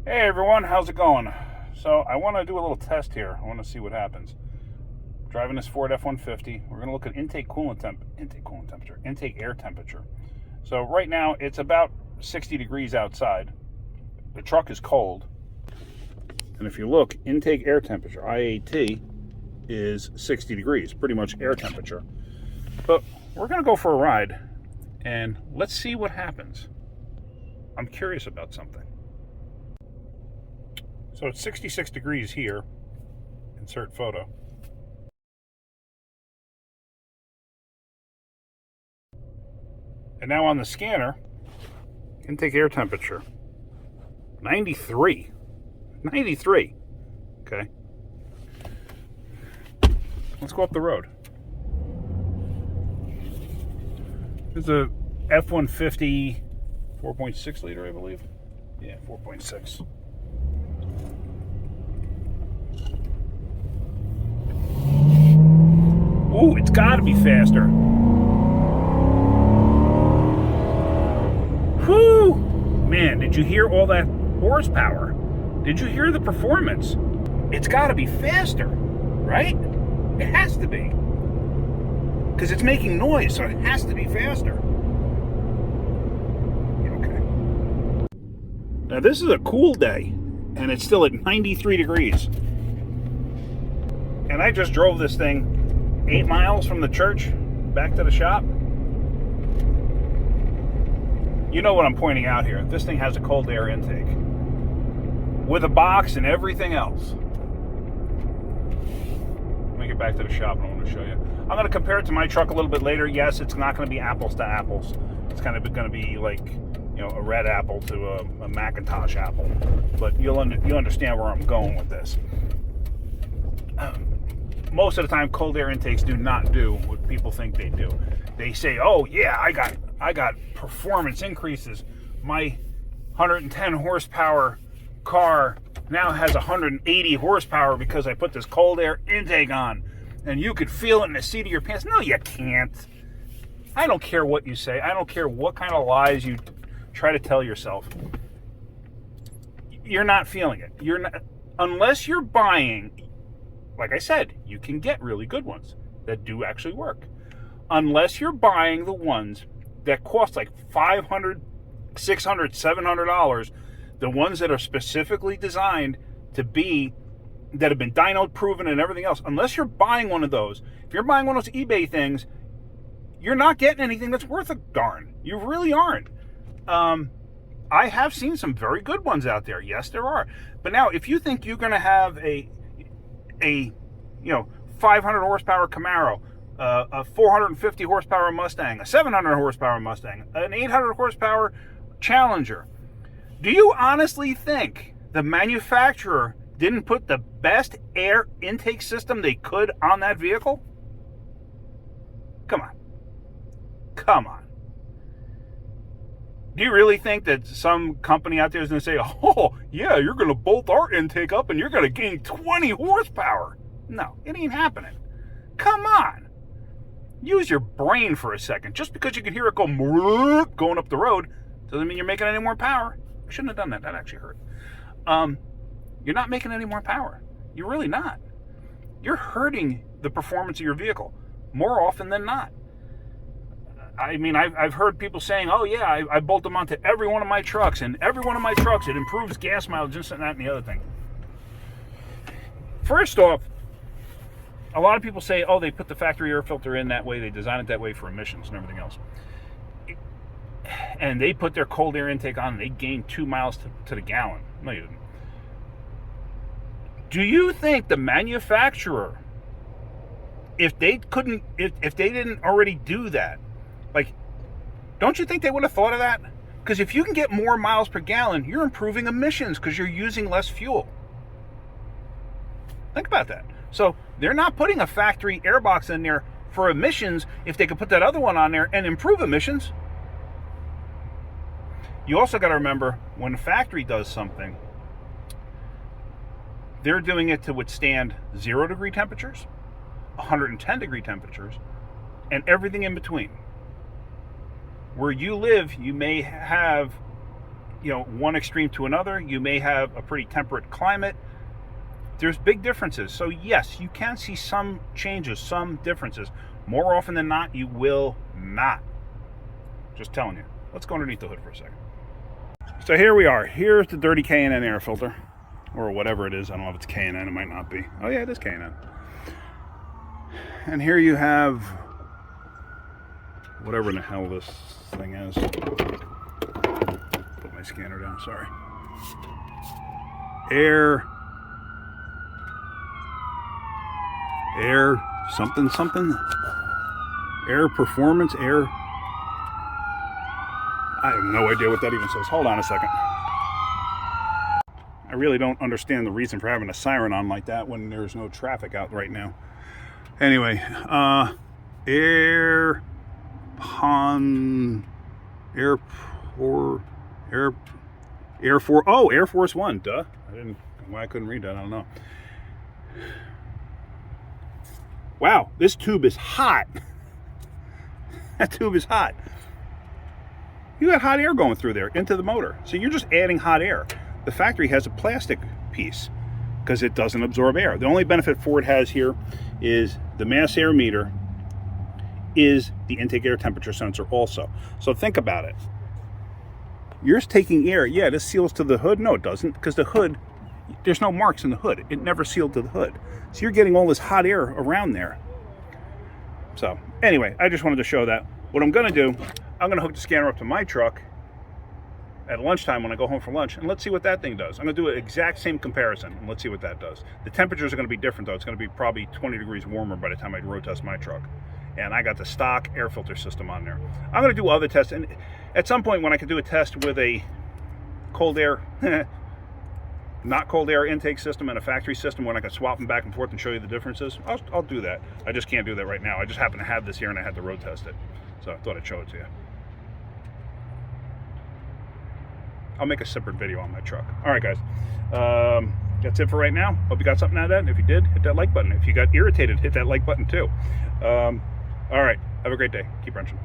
Hey everyone, how's it going? So I want to do a little test here. I want to see what happens. Driving this Ford F-150, we're going to look at intake air temperature. So right now it's about 60 degrees outside. The truck is cold. And if you look, intake air temperature, IAT, is 60 degrees, pretty much air temperature. But we're going to go for a ride and let's see what happens. I'm curious about something. So it's 66 degrees here. Insert photo. And now on the scanner, intake air temperature, 93. 93. Okay. Let's go up the road. This is a F-150 4.6 liter, I believe. Yeah, 4.6. Ooh, it's got to be faster. Whew! Man, did you hear all that horsepower? Did you hear the performance? It's got to be faster, right? It has to be. Because it's making noise, so it has to be faster. Okay. Now, this is a cool day, and it's still at 93 degrees. And I just drove this thing 8 miles from the church back to the shop. You know what I'm pointing out here. This thing has a cold air intake with a box and everything else. Let me get back to the shop and I want to show you. I'm going to compare it to my truck a little bit later. Yes, it's not going to be apples to apples. It's kind of going to be like, a red apple to a Macintosh apple. But you'll understand where I'm going with this. Most of the time, cold air intakes do not do what people think they do. They say, "Oh yeah, I got performance increases. My 110 horsepower car now has 180 horsepower because I put this cold air intake on, and you could feel it in the seat of your pants." No, you can't. I don't care what you say. I don't care what kind of lies you try to tell yourself. You're not feeling it. You're not, unless you're buying. Like I said, you can get really good ones that do actually work. Unless you're buying the ones that cost like $500, $600, $700, the ones that are specifically designed to be, that have been dyno proven and everything else. Unless you're buying one of those, if you're buying one of those eBay things, you're not getting anything that's worth a darn. You really aren't. I have seen some very good ones out there. Yes, there are. But now, if you think you're going to have a 500 horsepower Camaro, a 450 horsepower Mustang, a 700 horsepower Mustang, an 800 horsepower Challenger, do you honestly think the manufacturer didn't put the best air intake system they could on that vehicle? Come on. Do you really think that some company out there is going to say, "Oh, yeah, you're going to bolt our intake up and you're going to gain 20 horsepower"? No, it ain't happening. Come on. Use your brain for a second. Just because you can hear it go going up the road doesn't mean you're making any more power. I shouldn't have done that. That actually hurt. You're not making any more power. You're really not. You're hurting the performance of your vehicle more often than not. I mean, I've heard people saying, "Oh yeah, I bolt them onto every one of my trucks, and every one of my trucks, it improves gas mileage, this and that and the other thing." First off, a lot of people say, "Oh, they put the factory air filter in that way, they design it that way for emissions and everything else." And they put their cold air intake on, and they gain 2 miles to the gallon. No, you didn't. Do you think the manufacturer, if they didn't already do that, like, don't you think they would have thought of that? Because if you can get more miles per gallon, you're improving emissions because you're using less fuel. Think about that. So they're not putting a factory airbox in there for emissions if they could put that other one on there and improve emissions. You also got to remember, when a factory does something, they're doing it to withstand 0 degree temperatures, 110 degree temperatures, and everything in between. Where you live, you may have one extreme to another. You may have a pretty temperate climate. There's big differences. So yes, you can see some changes, some differences. More often than not, you will not. Just telling you. Let's go underneath the hood for a second. So here we are. Here's the dirty K&N air filter, or whatever it is. I don't know if it's K&N. It might not be. Oh yeah, it is K&N. And here you have whatever in the hell this thing is. Put my scanner down. Sorry. Air something. Air performance. Air. I have no idea what that even says. Hold on a second. I really don't understand the reason for having a siren on like that when there's no traffic out right now. Anyway, Air Force One, duh. Why I couldn't read that, I don't know. Wow, this tube is hot. That tube is hot. You got hot air going through there into the motor. So you're just adding hot air. The factory has a plastic piece because it doesn't absorb air. The only benefit Ford has here is the mass air meter is the intake air temperature sensor also. So think about it. You're just taking air. Yeah, this seals to the hood. No, it doesn't, because the hood, there's no marks in the hood. It never sealed to the hood. So you're getting all this hot air around there. So anyway, I just wanted to show that. What I'm going to do, I'm going to hook the scanner up to my truck at lunchtime when I go home for lunch, and let's see what that thing does. I'm going to do an exact same comparison, and let's see what that does. The temperatures are going to be different, though. It's going to be probably 20 degrees warmer by the time I road test my truck. And I got the stock air filter system on there. I'm going to do other tests, and at some point when I can do a test with a cold air, not cold air intake system and a factory system, when I can swap them back and forth and show you the differences, I'll do that. I just can't do that right now. I just happen to have this here, and I had to road test it. So I thought I'd show it to you. I'll make a separate video on my truck. All right, guys. That's it for right now. Hope you got something out of that. And if you did, hit that like button. If you got irritated, hit that like button too. All right. Have a great day. Keep wrenching.